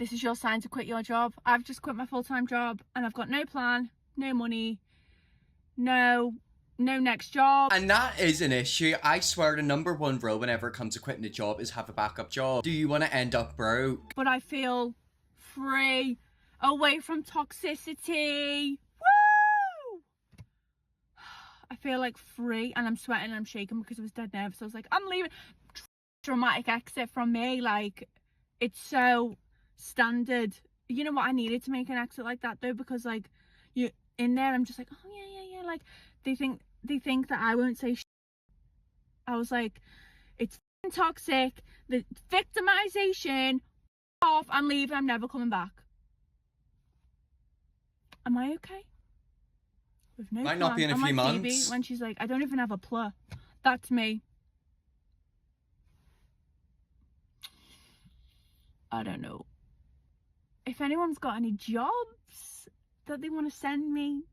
this is your sign to quit your job. I've just quit my full-time job and I've got no plan, no money, no next job. And that is an issue. I swear the number one rule whenever it comes to quitting a job is have a backup job. Do you want to end up broke? But I feel free, away from toxicity. Woo! I feel like free, and I'm sweating and I'm shaking because I was dead nervous. I was like, I'm leaving. Dramatic exit from me. Like, it's so standard. You know what? I needed to make an exit like that though, because like you in there, I'm just like, oh yeah. Like they think that I won't say shit. I was like, it's toxic. The victimization. Off. I'm leaving. I'm never coming back. Am I okay? With no Might plan. not be in a I'm few like months. Phoebe when she's like, I don't even have a plur. That's me. I don't know. If anyone's got any jobs that they want to send me,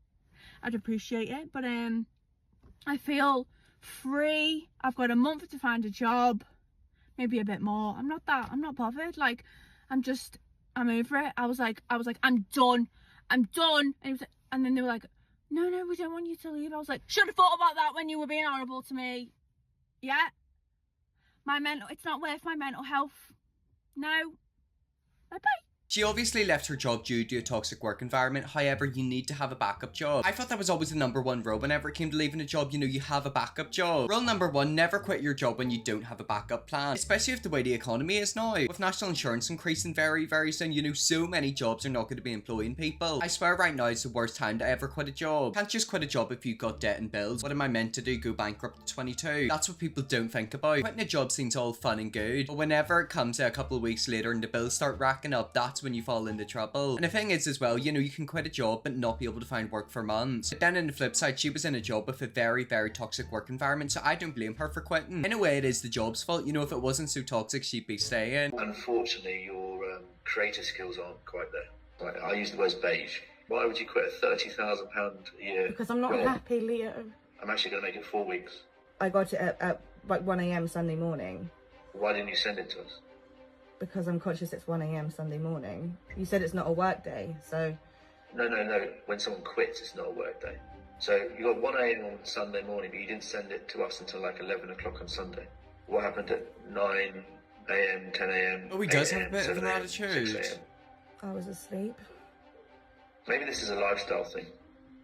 I'd appreciate it. But I feel free. I've got a month to find a job, maybe a bit more. I'm not bothered. Like, I'm over it. I was like, I'm done. And then they were like, no, we don't want you to leave. I was like, should have thought about that when you were being horrible to me. Yeah. It's not worth my mental health. No. Bye-bye. She obviously left her job due to a toxic work environment. However, you need to have a backup job. I thought that was always the number one rule whenever it came to leaving a job. You know, you have a backup job. Rule number one, never quit your job when you don't have a backup plan. Especially if the way the economy is now. With national insurance increasing very, very soon, you know, so many jobs are not going to be employing people. I swear right now is the worst time to ever quit a job. Can't just quit a job if you've got debt and bills. What am I meant to do? Go bankrupt at 22? That's what people don't think about. Quitting a job seems all fun and good, but whenever it comes to a couple of weeks later and the bills start racking up, that's when you fall into trouble. And the thing is as well, you know, you can quit a job but not be able to find work for months. But then on the flip side, she was in a job with a very, very toxic work environment, so I don't blame her for quitting. In a way, it is the job's fault. You know, if it wasn't so toxic, she'd be staying. Unfortunately, your creative skills aren't quite there. Like, I use the word beige. Why would you quit a £30,000 a year? Because I'm not happy, Leo. I'm actually going to make it 4 weeks. I got it at like 1 a.m. Sunday morning. Why didn't you send it to us? Because I'm conscious it's 1 a.m. Sunday morning. You said it's not a work day, so... No. When someone quits, it's not a work day. So you got 1 a.m. on Sunday morning, but you didn't send it to us until like 11 o'clock on Sunday. What happened at 9 a.m., 10 a.m., Oh, he does have a bit of an attitude. I was asleep. Maybe this is a lifestyle thing. It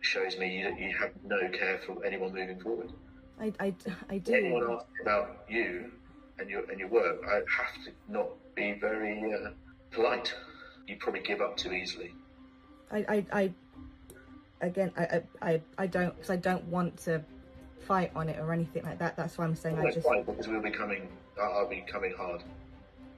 shows me you have no care for anyone moving forward. I do. Anyone asks about you and your work, I have to not be very polite. You probably give up too easily. I don't, because I don't want to fight on it or anything like that. That's why I'm saying I just... Fight, because I'll be coming hard.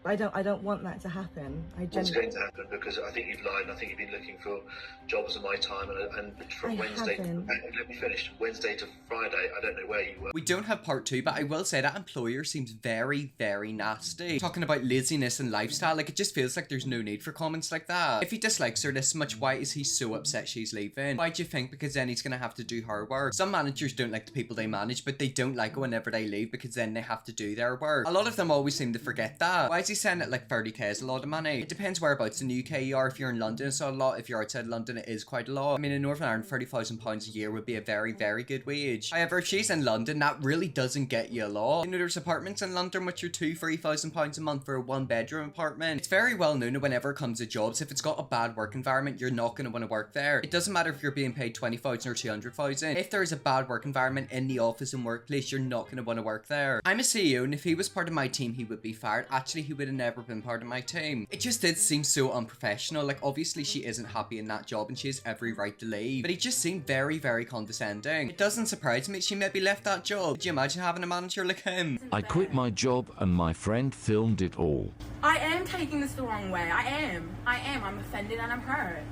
I don't want that to happen. What's going to happen? Because I think you've lied. I think you've been looking for jobs in my time, and from Wednesday, let me finish. Wednesday to Friday, I don't know where you were. We don't have part 2, but I will say that employer seems very, very nasty. Talking about laziness and lifestyle, like, it just feels like there's no need for comments like that. If he dislikes her this much, why is he so upset she's leaving? Why do you think? Because then he's gonna have to do her work. Some managers don't like the people they manage, but they don't like it whenever they leave because then they have to do their work. A lot of them always seem to forget that. Why is he saying it like 30k is a lot of money? It depends whereabouts in the UK you are. If you're in London, it's not a lot. If you're outside London, it is quite a lot. I mean, in Northern Ireland, £30,000 a year would be a very, very good wage. However, if she's in London, that really doesn't get you a lot. You know, there's apartments in London which are £2,000-3,000 a month for a 1-bedroom apartment. It's very well known that whenever it comes to jobs, if it's got a bad work environment, you're not going to want to work there. It doesn't matter if you're being paid 20,000 or 200,000. If there's a bad work environment in the office and workplace, you're not going to want to work there. I'm a CEO, and if he was part of my team, he would be fired. Actually, he would have never been part of my team. It just did seem so unprofessional. Like, obviously she isn't happy in that job and she has every right to leave, but he just seemed very, very condescending. It doesn't surprise me she maybe left that job. Could you imagine having a manager like him? I quit my job and my friend filmed it all. I am taking this the wrong way. I am. I'm offended and I'm hurt.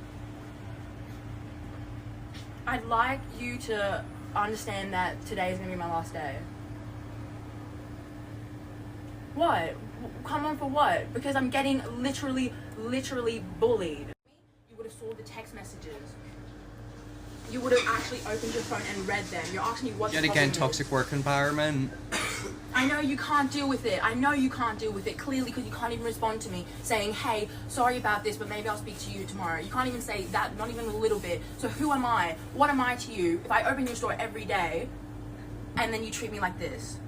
I'd like you to understand that today is going to be my last day. What? Come on for what? Because I'm getting literally bullied. You would have saw the text messages. You would have actually opened your phone and read them. You're asking me what Yet again, toxic work environment. I know you can't deal with it. I know you can't deal with it, clearly, because you can't even respond to me saying, hey, sorry about this, but maybe I'll speak to you tomorrow. You can't even say that, not even a little bit. So who am I? What am I to you if I open your store every day and then you treat me like this?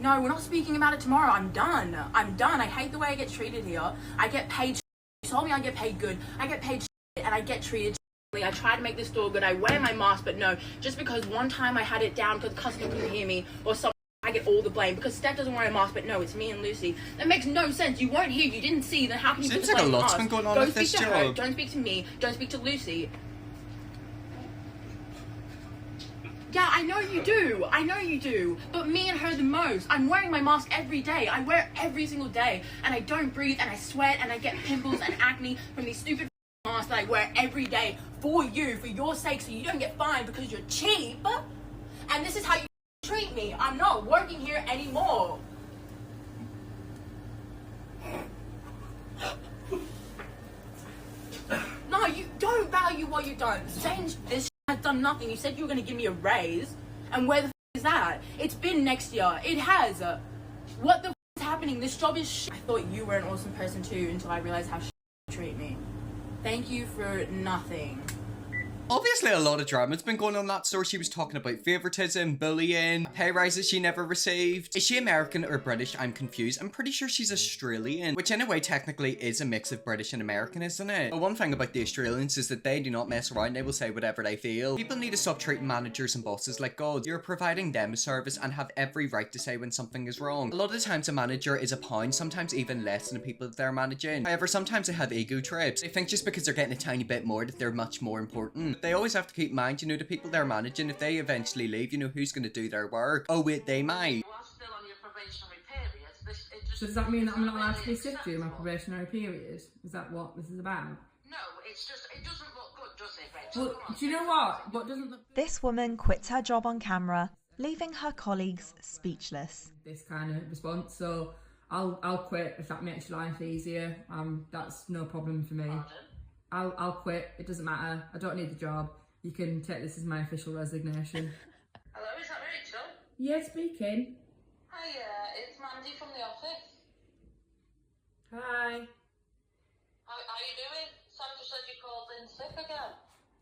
No, we're not speaking about it tomorrow. I'm done. I'm done. I hate the way I get treated here. I get paid. You told me I get paid good. I get paid and I get treated. I try to make this store good. I wear my mask, but no, just because one time I had it down because the customer couldn't hear me or something, I get all the blame. Because Steph doesn't wear a mask, but no, it's me and Lucy. That makes no sense. You weren't here. You didn't see. Then how can you put Seems the like a blame on lot's us? been going on Don't with speak this to her. job. Don't speak to me. Don't speak to Lucy. Yeah, I know you do. I know you do. But me and her the most. I'm wearing my mask every day. I wear it every single day. And I don't breathe and I sweat and I get pimples and acne from these stupid masks that I wear every day for you, for your sake, so you don't get fined because you're cheap. And this is how you treat me. I'm not working here anymore. No, you don't value what you've done. Saying this has done nothing. You said you were going to give me a raise. And where the is that? It's been next year. It has. What the is happening? This job is I thought you were an awesome person too until I realized how you treat me. Thank you for nothing. Obviously a lot of drama's been going on in that store. She was talking about favoritism, bullying, pay rises she never received. Is she American or British? I'm confused. I'm pretty sure she's Australian, which in a way technically is a mix of British and American, isn't it? But one thing about the Australians is that they do not mess around. They will say whatever they feel. People need to stop treating managers and bosses like gods. You're providing them a service and have every right to say when something is wrong. A lot of the times a manager is a pound, sometimes even less than the people that they're managing. However, sometimes they have ego trips. They think just because they're getting a tiny bit more that they're much more important. They always have to keep in mind, you know, the people they're managing, if they eventually leave, you know, who's going to do their work? Oh wait, they might. You are still on your probationary period. It just So does that mean that I'm not allowed to be sick during my probationary period? Is that what this is about? No, it's just, it doesn't look good, does it, Rachel? Well, Come on. do you know what? What doesn't look This woman quits her job on camera, leaving her colleagues speechless. this kind of response? So I'll quit if that makes your life easier. That's no problem for me. I'll quit. It doesn't matter. I don't need the job. You can take this as my official resignation. Hello, is that Rachel? Yeah, speaking. Hi, it's Mandy from the office. Hi. How you doing? Sam just said you called in sick again.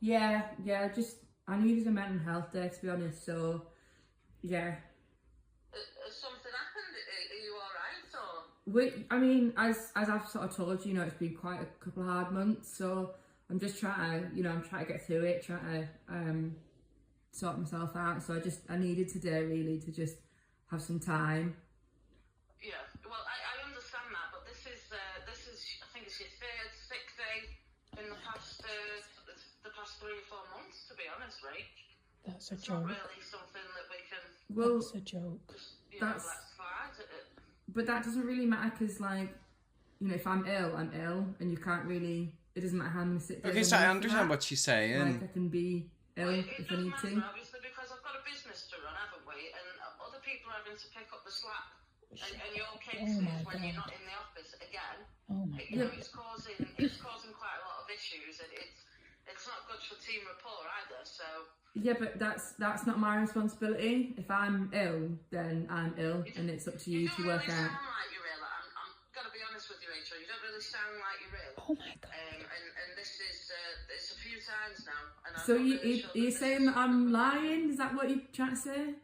Yeah. Just I needed a mental health day, to be honest. So yeah. Has something happened? Are you alright, or? I mean, as I've sort of told you, you know, it's been quite a couple of hard months, so I'm just trying to, I'm trying to get through it, trying to sort myself out. So I needed today really to just have some time. Yeah, well, I understand that, but this is I think it's your third sick day in the past 3 or 4 months, to be honest, Rach. That's a It's joke. not really something that we can Well, That's a joke. just, That's- let slide. but that doesn't really matter because, like, if I'm ill, I'm ill, and you can't really. It doesn't matter how many sick days. Okay, so I understand what she's saying. Like, I can be ill It if I doesn't need to. matter, obviously, because I've got a business to run, haven't we? And other people are having to pick up the slack. And your case Oh is my when you're God. not in the office again. Oh my You know, god. it's causing quite a lot of issues, and it's not good for team rapport either. So Yeah, but that's not my responsibility. If I'm ill, then I'm ill, and it's up to you to don't work really out. sound like you're ill. I'm gotta be honest with you, Rachel. You don't really sound like you're ill. Oh my god. And this is it's a few times now. And I'm So not really sure you're this saying is that I'm something lying? Is that what you're trying to say?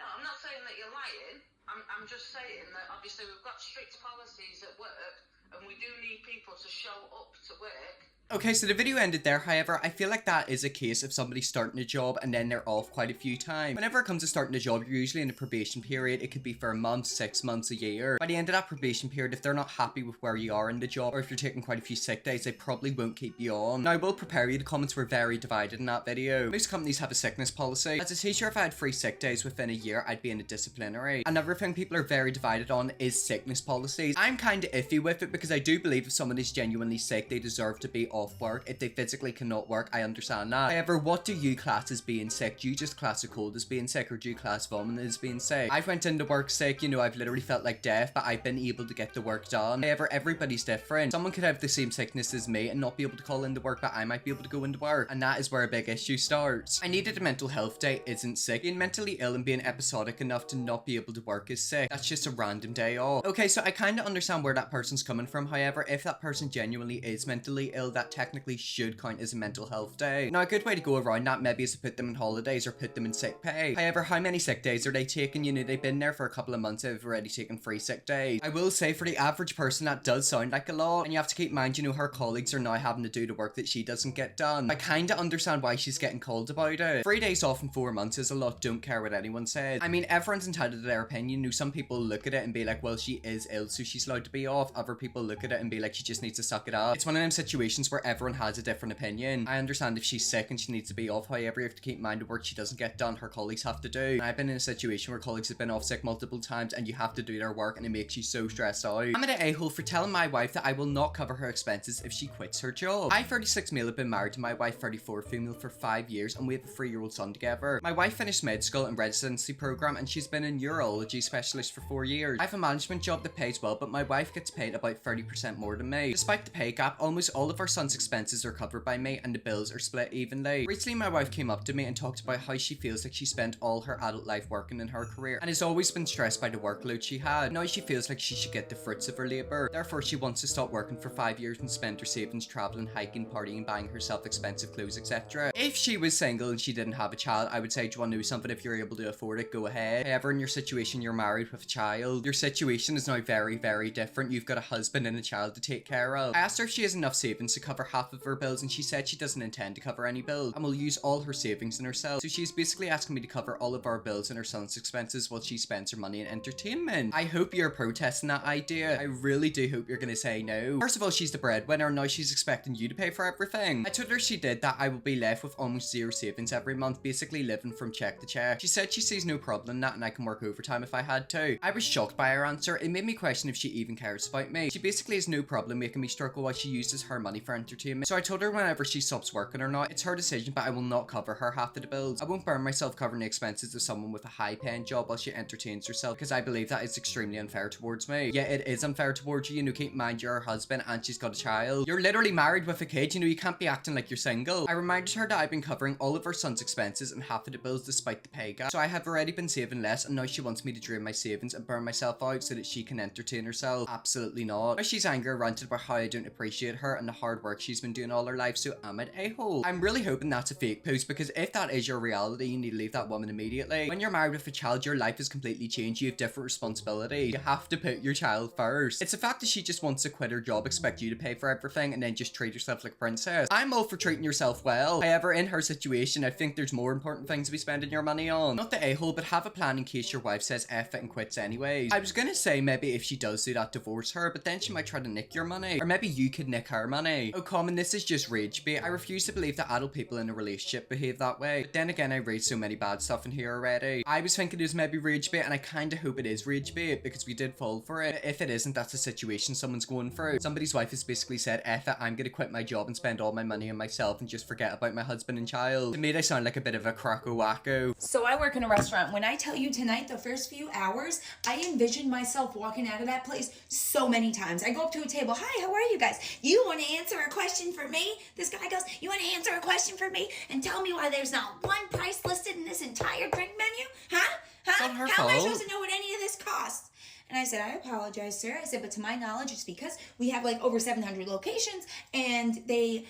No, I'm not saying that you're lying. I'm just saying that obviously we've got strict policies at work, and we do need people to show up to work. Okay, so the video ended there. However, I feel like that is a case of somebody starting a job and then they're off quite a few times. Whenever it comes to starting a job, you're usually in a probation period. It could be for a month, 6 months, a year. By the end of that probation period, if they're not happy with where you are in the job, or if you're taking quite a few sick days, they probably won't keep you on. Now, I will prepare you, the comments were very divided in that video. Most companies have a sickness policy. As a teacher, if I had 3 sick days within a year, I'd be in a disciplinary. Another thing people are very divided on is sickness policies. I'm kind of iffy with it because I do believe if someone is genuinely sick, they deserve to be off work. If they physically cannot work, I understand that. However, what do you class as being sick? Do you just class a cold as being sick, or do you class vomiting as being sick? I've went into work sick, you know, I've literally felt like death, but I've been able to get the work done. However, everybody's different. Someone could have the same sickness as me and not be able to call into work, but I might be able to go into work, and that is where a big issue starts. I needed a mental health day isn't sick. Being mentally ill and being episodic enough to not be able to work is sick. That's just a random day off. Okay, so I kind of understand where that person's coming from. However, if that person genuinely is mentally ill, that technically should count as a mental health day. Now, a good way to go around that maybe is to put them in holidays or put them in sick pay. However, how many sick days are they taking? You know, they've been there for a couple of months, they've already taken 3 sick days. I will say, for the average person, that does sound like a lot, and you have to keep in mind, you know, her colleagues are now having to do the work that she doesn't get done. I kind of understand why she's getting called about it. 3 days off in 4 months is a lot, don't care what anyone said. I mean, everyone's entitled to their opinion. You know, some people look at it and be like, well, she is ill, so she's allowed to be off. Other people look at it and be like, she just needs to suck it up. It's one of them situations where everyone has a different opinion. I understand if she's sick and she needs to be off. However, you have to keep in mind the work she doesn't get done, her colleagues have to do. And I've been in a situation where colleagues have been off sick multiple times and you have to do their work, and it makes you so stressed out. I'm an a-hole for telling my wife that I will not cover her expenses if she quits her job. I, 36 male, have been married to my wife, 34 female, for 5 years, and we have a 3-year-old son together. My wife finished med school and residency program, and she's been a neurology specialist for 4 years. I have a management job that pays well, but my wife gets paid about 30% more than me. Despite the pay gap, almost all of our son's expenses are covered by me, and the bills are split evenly. Recently, my wife came up to me and talked about how she feels like she spent all her adult life working in her career, and has always been stressed by the workload she had. Now she feels like she should get the fruits of her labour. Therefore, she wants to stop working for 5 years and spend her savings travelling, hiking, partying, buying herself expensive clothes, etc. If she was single and she didn't have a child, I would say, do you want to do something? If you're able to afford it, go ahead. However, in your situation, you're married with a child. Your situation is now very, very different. You've got a husband and a child to take care of. I asked her if she has enough savings to cover half of her bills, and she said she doesn't intend to cover any bills and will use all her savings in herself. So she's basically asking me to cover all of our bills and her son's expenses while she spends her money in entertainment. I hope you're protesting that idea. I really do hope you're gonna say no. First of all, she's the breadwinner, now she's expecting you to pay for everything. I told her she did that I will be left with almost 0 savings every month, basically living from check to check. She said she sees no problem in that and I can work overtime if I had to. I was shocked by her answer. It made me question if she even cares about me. She basically has no problem making me struggle while she uses her money for entertainment. So I told her whenever she stops working or not, it's her decision, but I will not cover her half of the bills. I won't burn myself covering the expenses of someone with a high paying job while she entertains herself, because I believe that is extremely unfair towards me. Yeah, it is unfair towards you. You know, keep in mind you're her husband and she's got a child. You're literally married with a kid. You know, you can't be acting like you're single. I reminded her that I've been covering all of her son's expenses and half of the bills despite the pay gap. So I have already been saving less, and now she wants me to drain my savings and burn myself out so that she can entertain herself. Absolutely not. Now she's angry and ranted about how I don't appreciate her and the hard work she's been doing all her life, so I'm an a-hole. I'm really hoping that's a fake post, because if that is your reality, you need to leave that woman immediately. When you're married with a child, your life is completely changed. You have different responsibilities. You have to put your child first. It's the fact that she just wants to quit her job, expect you to pay for everything, and then just treat yourself like a princess. I'm all for treating yourself well. However, in her situation, I think there's more important things to be spending your money on. Not the a-hole, but have a plan in case your wife says F it and quits anyways. I was gonna say maybe if she does do that, divorce her, but then she might try to nick your money. Or maybe you could nick her money. Oh, Common, this is just rage bait. I refuse to believe that adult people in a relationship behave that way. But then again, I read so many bad stuff in here already. I was thinking it was maybe rage bait, and I kinda hope it is rage bait, because we did fall for it. But if it isn't, that's a situation someone's going through. Somebody's wife has basically said, F it, I'm gonna quit my job and spend all my money on myself and just forget about my husband and child. To me, I sound like a bit of a cracko-wacko. So I work in a restaurant. When I tell you tonight, the first few hours, I envisioned myself walking out of that place so many times. I go up to a table. Hi, how are you guys? You want to answer a question for me? This guy goes, you want to answer a question for me? And tell me why there's not one price listed in this entire drink menu? Huh? It's not her How am I fault. supposed to know what any of this costs? And I said, I apologize, sir. I said, but to my knowledge, it's because we have like over 700 locations and they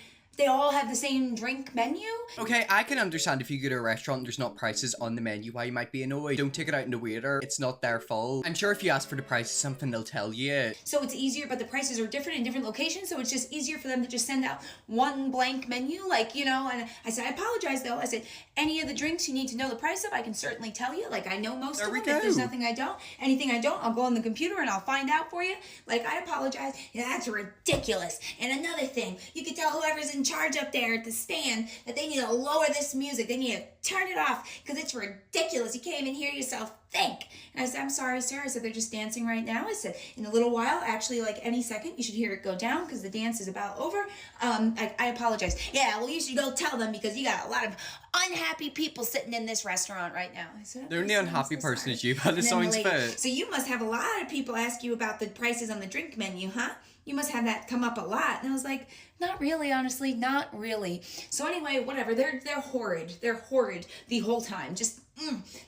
all have the same drink menu. Okay, I can understand if you go to a restaurant and there's not prices on the menu why you might be annoyed. Don't take it out on the waiter. It's not their fault. I'm sure if you ask for the price of something, they'll tell you. So it's easier, but the prices are different in different locations, so it's just easier for them to just send out one blank menu, like, you know. And I said, I apologize though. I said, any of the drinks you need to know the price of, I can certainly tell you. Like, I know most of them. If there's nothing I don't, anything I don't, I'll go on the computer and I'll find out for you. Like, I apologize. Yeah, that's ridiculous. And another thing, you can tell whoever's in charge up there at the stand that they need to lower this music. They need to turn it off because it's ridiculous. You can't even hear yourself think. And I said, I'm sorry, sir. I said, they're just dancing right now. I said, in a little while, actually, like any second, you should hear it go down because the dance is about over. I apologize. Yeah, well, you should go tell them because you got a lot of unhappy people sitting in this restaurant right now. I said, The only unhappy person is you, by the sounds of it. So you must have a lot of people ask you about the prices on the drink menu, huh? You must have that come up a lot. And I was like, not really, honestly, not really. So anyway, whatever. They're horrid. They're horrid the whole time. Just,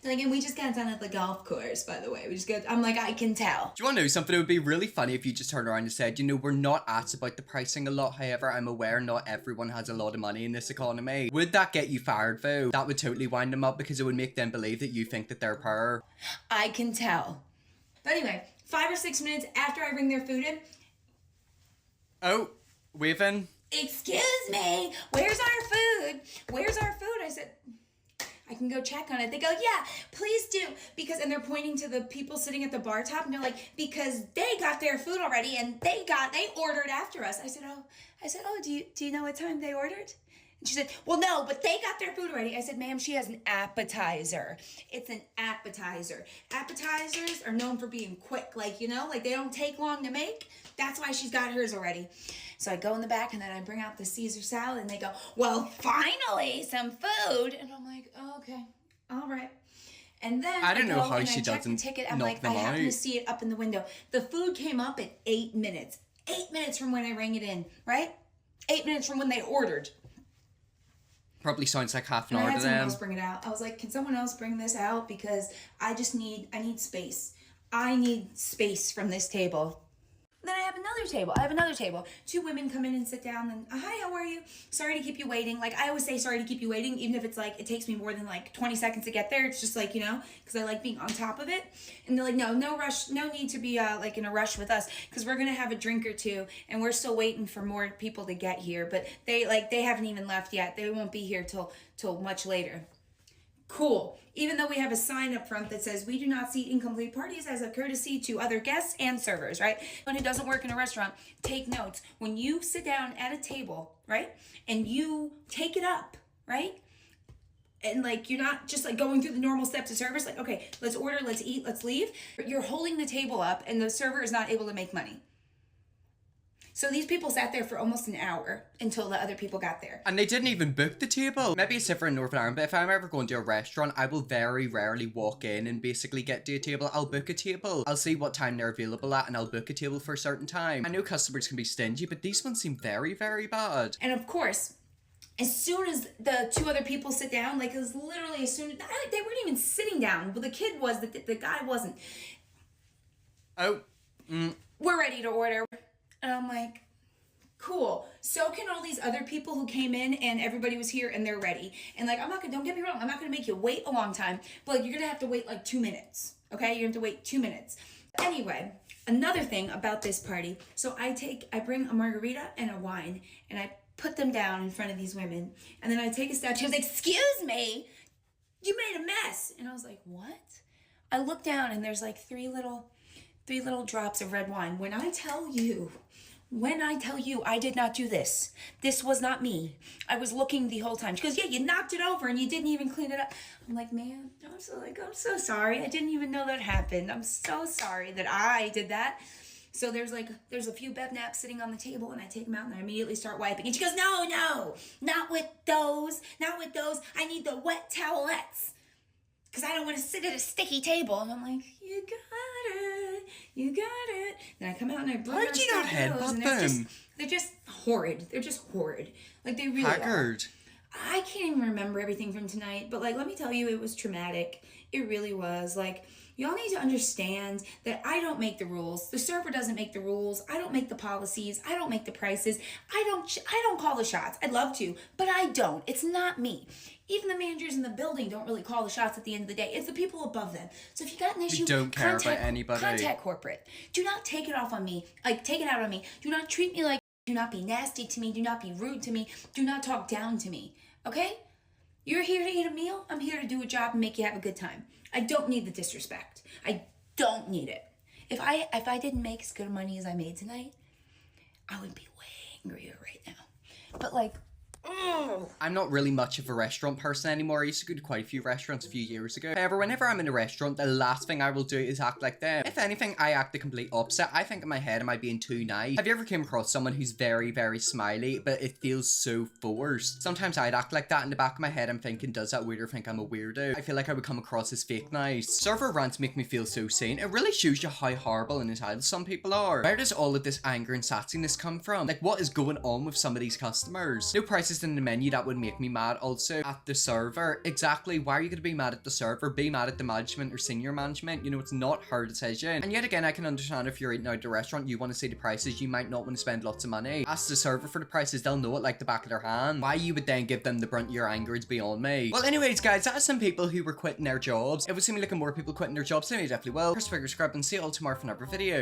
Like, and we just got done at the golf course, by the way. I'm like, I can tell. Do you want to know something? It would be really funny if you just turned around and said, you know, we're not asked about the pricing a lot. However, I'm aware not everyone has a lot of money in this economy. Would that get you fired, though? That would totally wind them up because it would make them believe that you think that they're poor. I can tell. But anyway, 5 or 6 minutes after I bring their food in. Oh, waving. Excuse me, where's our food? Where's our food? I said, I can go check on it. They go, yeah, please do. And they're pointing to the people sitting at the bar top and they're like, because they got their food already and they ordered after us. I said, oh, do you know what time they ordered? And she said, well, no, but they got their food already. I said, ma'am, she has an appetizer. It's an appetizer. Appetizers are known for being quick, like they don't take long to make. That's why she's got hers already. So I go in the back and then I bring out the Caesar salad and they go, well, finally, some food. And I'm like, oh, okay, all right. And then I don't know how and she I check doesn't the ticket. I'm knock like, them I happen out. to see it up in the window. The food came up at 8 minutes. 8 minutes from when I rang it in, right? 8 minutes from when they ordered. Probably sounds like half an And I hour had to someone them. else bring it out. I was like, can someone else bring this out? Because I need space. I need space from this table. Then I have another table. 2 women come in and sit down and, hi, how are you? Sorry to keep you waiting. Like, I always say sorry to keep you waiting, even if it's like, it takes me more than like 20 seconds to get there. It's just like, because I like being on top of it. And they're like, no rush, no need to be like in a rush with us because we're going to have a drink or two and we're still waiting for more people to get here. But they haven't even left yet. They won't be here till much later. Cool. Even though we have a sign up front that says we do not seat incomplete parties as a courtesy to other guests and servers, right? When it doesn't work in a restaurant, take notes. When you sit down at a table, right, and you take it up, right, and like you're not just like going through the normal steps of service, like, okay, let's order, let's eat, let's leave. You're holding the table up and the server is not able to make money. So these people sat there for almost an hour until the other people got there. And they didn't even book the table. Maybe it's different in Northern Ireland, but if I'm ever going to a restaurant, I will very rarely walk in and basically get to a table. I'll book a table. I'll see what time they're available at and I'll book a table for a certain time. I know customers can be stingy, but these ones seem very, very bad. And of course, as soon as the 2 other people sit down, like it was literally as soon as, they weren't even sitting down. Well, the kid was, the guy wasn't. Oh. We're ready to order. And I'm like, cool. So can all these other people who came in and everybody was here and they're ready. And like, don't get me wrong, I'm not gonna make you wait a long time, but like, you're gonna have to wait like 2 minutes. Okay, you have to wait 2 minutes. Anyway, another thing about this party. So I bring a margarita and a wine and I put them down in front of these women. And then I take a step. She was like, excuse me, you made a mess. And I was like, what? I look down and there's like three little drops of red wine. When I tell you, I did not do this. This was not me. I was looking the whole time. She goes, yeah, you knocked it over and you didn't even clean it up. I'm like, man, I'm so sorry. I didn't even know that happened. I'm so sorry that I did that. So there's a few bed naps sitting on the table and I take them out and I immediately start wiping. And she goes, no, not with those. I need the wet towelettes. Because I don't want to sit at a sticky table. And I'm like, you got it. Then I come out and I bring How did you not headbutt them? They're just horrid. Like, they really Haggard. are. I can't even remember everything from tonight. But, like, let me tell you, it was traumatic. It really was. Like, y'all need to understand that I don't make the rules. The server doesn't make the rules. I don't make the policies. I don't make the prices. I don't call the shots. I'd love to, but I don't. It's not me. Even the managers in the building don't really call the shots at the end of the day. It's the people above them. So if you got an issue, don't care about anybody. Contact corporate. Do not take it off on me. Like, take it out on me. Do not treat me like, do not be nasty to me. Do not be rude to me. Do not talk down to me. Okay? You're here to eat a meal. I'm here to do a job and make you have a good time. I don't need the disrespect. I don't need it. If I didn't make as good money as I made tonight, I would be way angrier right now. But like, I'm not really much of a restaurant person anymore. I used to go to quite a few restaurants a few years ago. However, whenever I'm in a restaurant, the last thing I will do is act like them. If anything, I act the complete opposite. I think in my head, am I being too nice? Have you ever came across someone who's very, very smiley, but it feels so forced? Sometimes I'd act like that. In the back of my head, I'm thinking, does that waiter think I'm a weirdo? I feel like I would come across as fake nice. Server rants make me feel so seen. It really shows you how horrible and entitled some people are. Where does all of this anger and sassiness come from? Like, what is going on with some of these customers? No prices in the menu, that would make me mad. Also, at the server, exactly, why are you going to be mad at the server? Be mad at the management or senior management. You know, it's not her decision. And yet again, I can understand if you're eating out at a restaurant, you want to see the prices, you might not want to spend lots of money. Ask the server for the prices, they'll know it like the back of their hand. Why you would then give them the brunt of your anger is beyond me. Well, anyways, guys, that is some people who were quitting their jobs. If we see me looking more people quitting their jobs, then we definitely will. Chris Figure Scrub, and see you all tomorrow for another video.